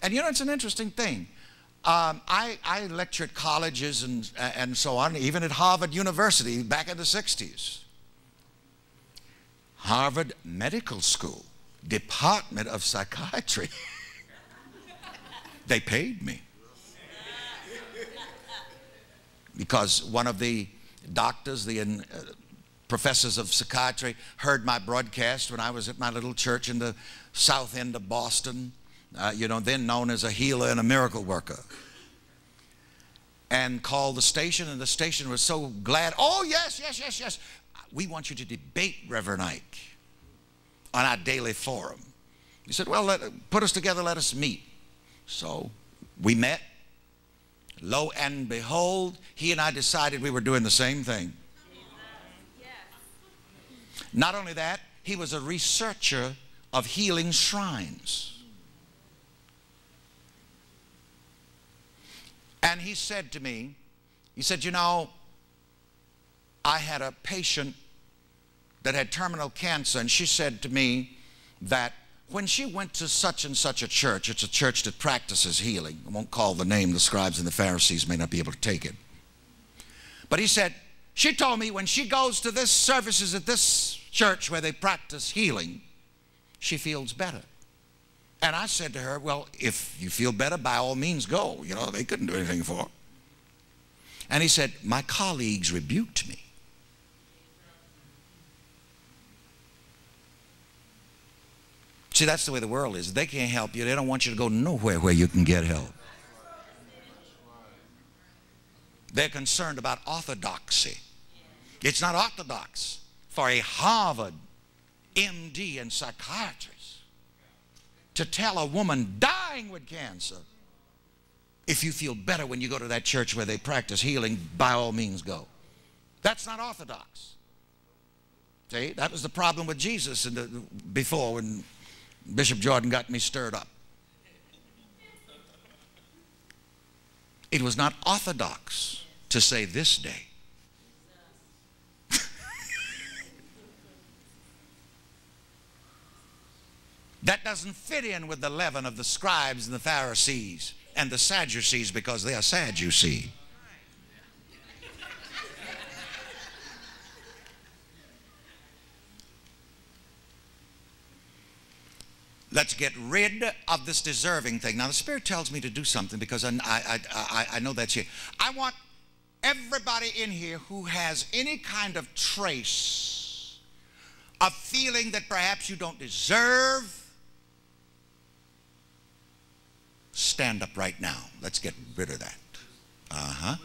And you know, it's an interesting thing. I lectured at colleges and so on, even at Harvard University back in the 60s. Harvard Medical School, Department of Psychiatry. They paid me. Because one of the doctors, the professors of psychiatry, heard my broadcast when I was at my little church in the south end of Boston, you know, then known as a healer and a miracle worker, and called the station, and the station was so glad. Oh, yes, yes, yes, yes. We want you to debate Reverend Ike on our daily forum. He said, well, put us together, let us meet. So we met. Lo and behold, he and I decided we were doing the same thing. Not only that, he was a researcher of healing shrines. And he said to me, he said, you know, I had a patient that had terminal cancer, and she said to me that when she went to such and such a church, it's a church that practices healing. I won't call the name, the scribes and the Pharisees may not be able to take it. But he said, she told me when she goes to this services at this church where they practice healing, she feels better. And I said to her, well, if you feel better, by all means go. You know, they couldn't do anything for her. And he said, my colleagues rebuked me. See, that's the way the world is. They can't help you. They don't want you to go nowhere where you can get help. They're concerned about orthodoxy. It's not orthodox for a Harvard MD in psychiatrist to tell a woman dying with cancer, if you feel better when you go to that church where they practice healing, by all means go. That's not orthodox. See, that was the problem with Jesus before when Bishop Jordan got me stirred up. It was not orthodox to say this day. That doesn't fit in with the leaven of the scribes and the Pharisees and the Sadducees, because they are sad, you see. Let's get rid of this deserving thing. Now, the Spirit tells me to do something because I know that's here. I want everybody in here who has any kind of trace of feeling that perhaps you don't deserve, stand up right now. Let's get rid of that. Come on.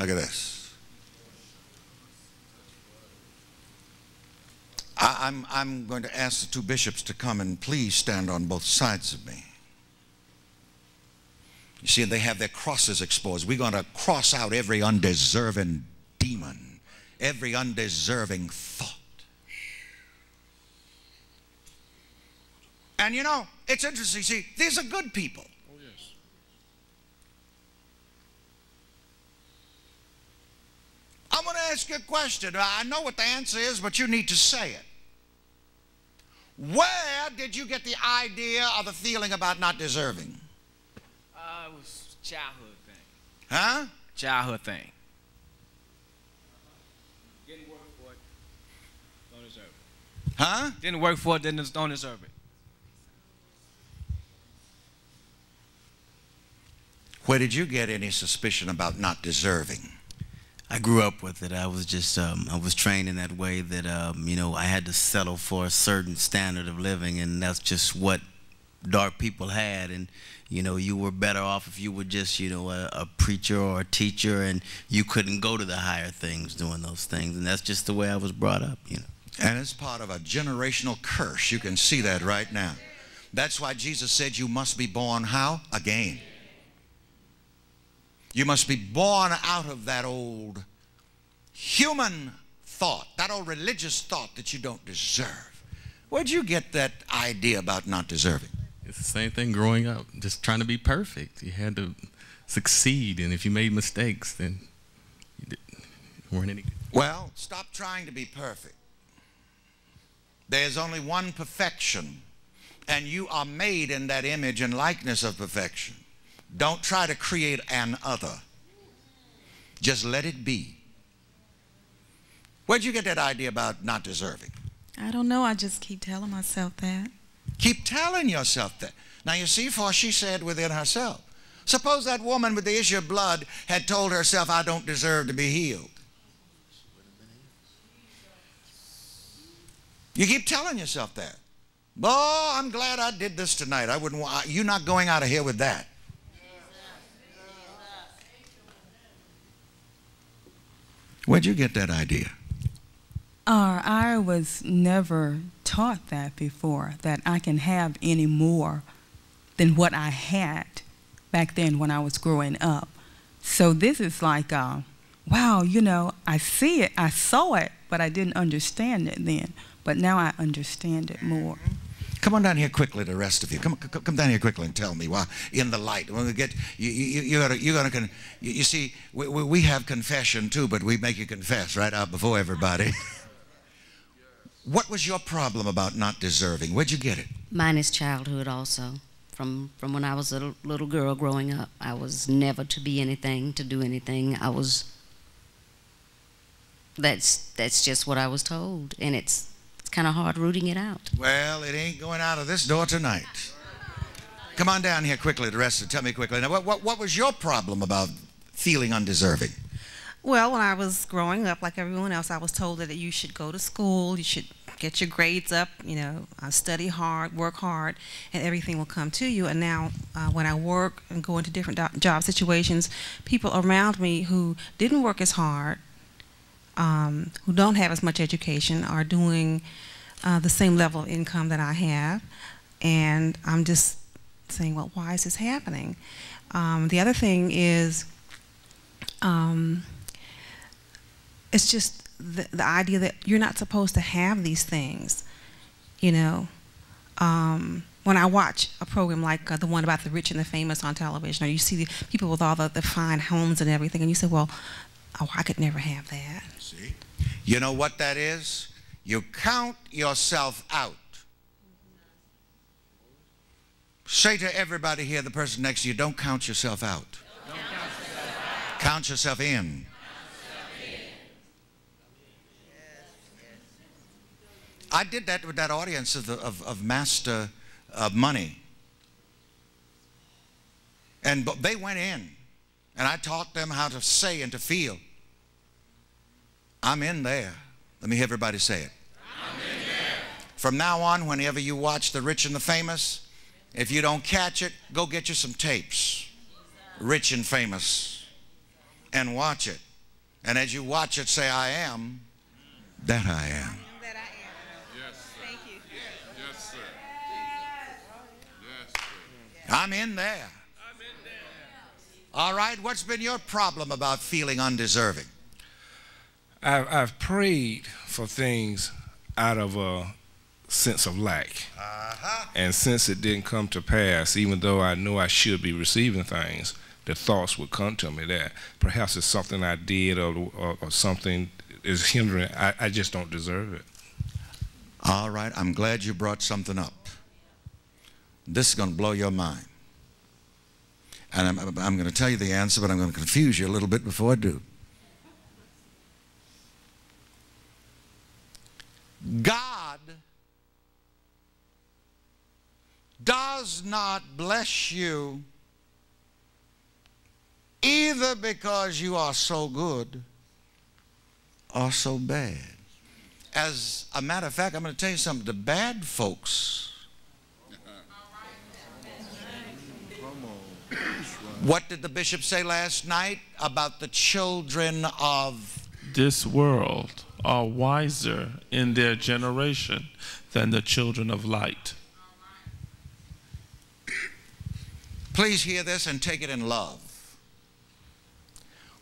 Look at this. I'm going to ask the two bishops to come and please stand on both sides of me. You see, they have their crosses exposed. We're going to cross out every undeserving demon, every undeserving thought. And you know, it's interesting. See, these are good people. Oh, yes. I'm going to ask you a question. I know what the answer is, but you need to say it. Where did you get the idea or the feeling about not deserving? It was a childhood thing. Huh? Childhood thing. Didn't work for it, don't deserve it. Huh? Didn't work for it, don't deserve it. Where did you get any suspicion about not deserving? I grew up with it. I was just, I was trained in that way that, you know, I had to settle for a certain standard of living, and that's just what dark people had. And, you know, you were better off if you were just, you know, a preacher or a teacher, and you couldn't go to the higher things doing those things. And that's just the way I was brought up, you know. And it's part of a generational curse. You can see that right now. That's why Jesus said you must be born how? Again. You must be born out of that old human thought, that old religious thought that you don't deserve. Where'd you get that idea about not deserving? It's the same thing growing up, just trying to be perfect. You had to succeed, and if you made mistakes, then you weren't any good. Well, stop trying to be perfect. There's only one perfection, and you are made in that image and likeness of perfection. Don't try to create an other. Just let it be. Where'd you get that idea about not deserving? I don't know. I just keep telling myself that. Keep telling yourself that. Now you see, for she said within herself. Suppose that woman with the issue of blood had told herself, I don't deserve to be healed. You keep telling yourself that. Oh, I'm glad I did this tonight. I wouldn't want, you're not going out of here with that. Where'd you get that idea? I was never taught that before, that I can have any more than what I had back then when I was growing up. So this is like, wow, you know, I see it, I saw it, but I didn't understand it then. But now I understand it more. Come on down here quickly, the rest of you. Come down here quickly and tell me why. In the light, when we get you see, we have confession too, but we make you confess right out before everybody. What was your problem about not deserving? Where'd you get it? Mine is childhood also. From when I was a little girl growing up, I was never to be anything, to do anything. That's just what I was told, and it's kind of hard rooting it out. Well, it ain't going out of this door tonight. Come on down here quickly, the rest of it. Tell me quickly. Now, what was your problem about feeling undeserving? Well, when I was growing up, like everyone else, I was told that you should go to school, you should get your grades up, you know, study hard, work hard, and everything will come to you. And now when I work and go into different job situations, people around me who didn't work as hard, who don't have as much education, are doing the same level of income that I have. And I'm just saying, well, why is this happening? The other thing is, it's just the idea that you're not supposed to have these things, you know. When I watch a program like the one about the rich and the famous on television, or you see the people with all the fine homes and everything, and you say, well, oh, I could never have that. See? You know what that is? You count yourself out. Say to everybody here, the person next to you, don't count yourself out. Count yourself in. I did that with that audience of Master Money. And they went in, and I taught them how to say and to feel. I'm in there. Let me hear everybody say it. I'm in there. From now on, whenever you watch The Rich and the Famous, if you don't catch it, go get you some tapes. Rich and Famous. And watch it. And as you watch it, say, I am that I am. I'm in there. All right, what's been your problem about feeling undeserving? I've prayed for things out of a sense of lack. And since it didn't come to pass, even though I know I should be receiving things, the thoughts would come to me that perhaps it's something I did or something is hindering. I just don't deserve it. All right, I'm glad you brought something up. This is going to blow your mind. And I'm going to tell you the answer, but I'm going to confuse you a little bit before I do. God does not bless you either because you are so good or so bad. As a matter of fact, I'm going to tell you something. The bad folks, what did the bishop say last night about the children of this world are wiser in their generation than the children of light? Please hear this and take it in love.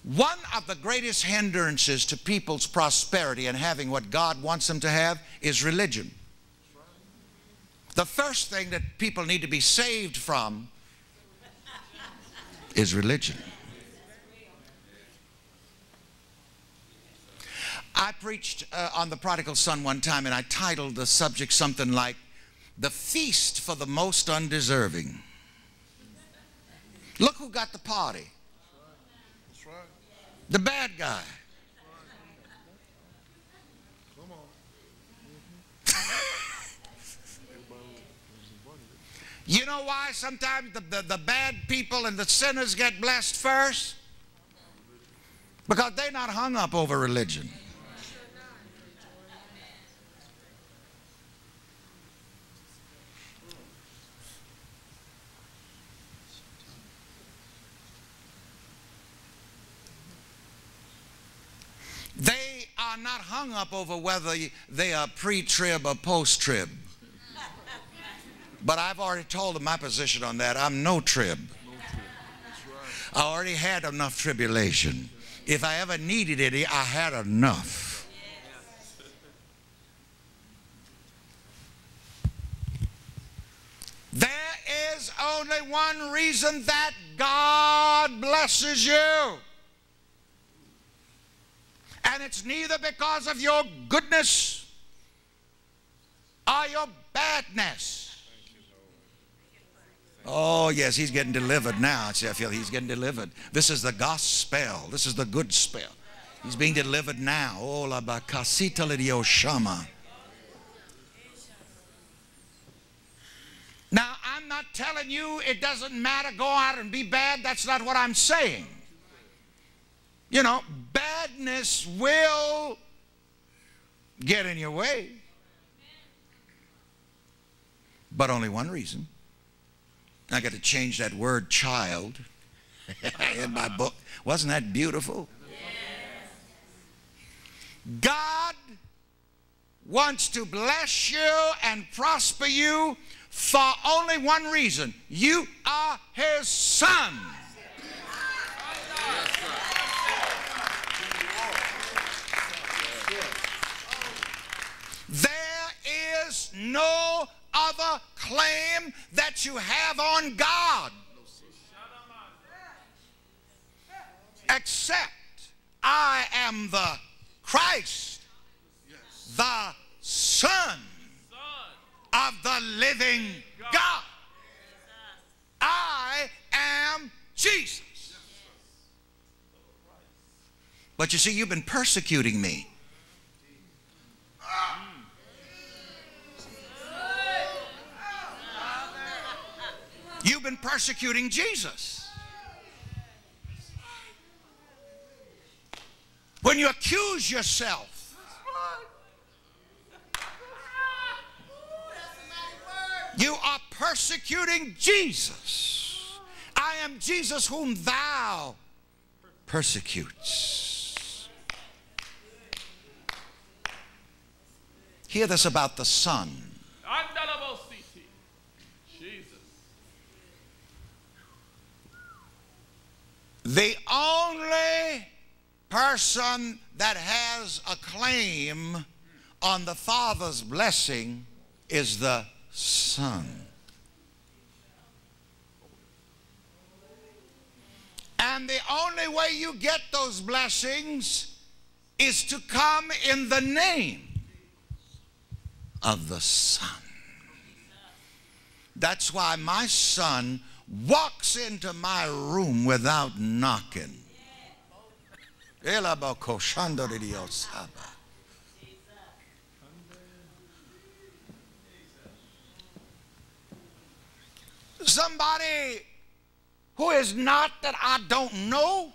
One of the greatest hindrances to people's prosperity and having what God wants them to have is religion. The first thing that people need to be saved from is religion. I preached on the prodigal son one time, and I titled the subject something like, "The Feast for the Most Undeserving." Look who got the party. That's right. The bad guy. Come on. You know why sometimes the bad people and the sinners get blessed first? Because they're not hung up over religion. They are not hung up over whether they are pre-trib or post-trib. But I've already told them my position on that. I'm no trib. I already had enough tribulation. If I ever needed any, I had enough. There is only one reason that God blesses you. And it's neither because of your goodness or your badness. Oh, yes, he's getting delivered now. See, I feel he's getting delivered. This is the gospel. This is the good spell. He's being delivered now. Oh, la bakasita lidio shama. Now, I'm not telling you it doesn't matter. Go out and be bad. That's not what I'm saying. You know, badness will get in your way. But only one reason. I got to change that word child in my book. Wasn't that beautiful? God wants to bless you and prosper you for only one reason. You are his son. There is no other claim that you have on God except I am the Christ, the Son of the living God. I am Jesus. But you see, you've been persecuting me. You've been persecuting Jesus. When you accuse yourself, you are persecuting Jesus. I am Jesus whom thou persecutes. Hear this about the Son. The only person that has a claim on the Father's blessing is the Son. And the only way you get those blessings is to come in the name of the Son. That's why my son walks into my room without knocking. Somebody who is not that I don't know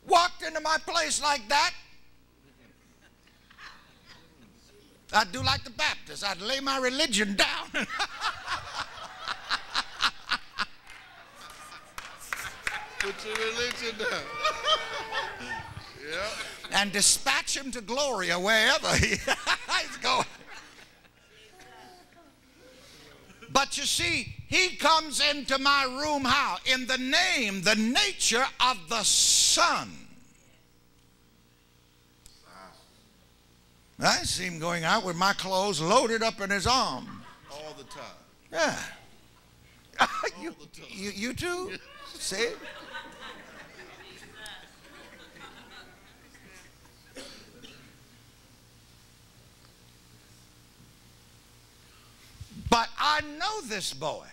walked into my place like that. I'd do like the Baptists. I'd lay my religion down. Put your religion down. Yep. And dispatch him to glory or wherever he's going. But you see, he comes into my room how? In the name, the nature of the Son. I see him going out with my clothes loaded up in his arm. All the time. Yeah. You too? See it? I know this boy.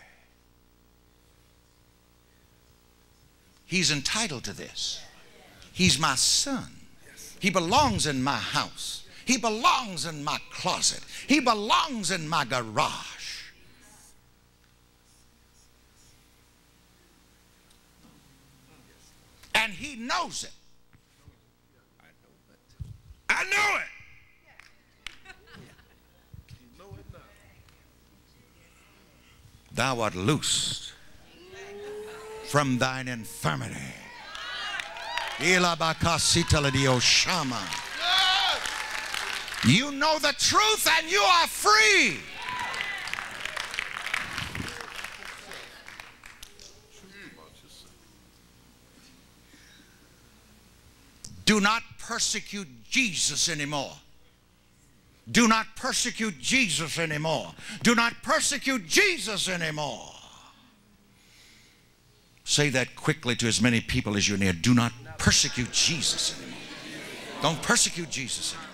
He's entitled to this. He's my son. He belongs in my house. He belongs in my closet. He belongs in my garage. And he knows it. I know it. Thou art loosed from thine infirmity. You know the truth and you are free. Do not persecute Jesus anymore. Do not persecute Jesus anymore. Do not persecute Jesus anymore. Say that quickly to as many people as you're near. Do not persecute Jesus anymore. Don't persecute Jesus anymore.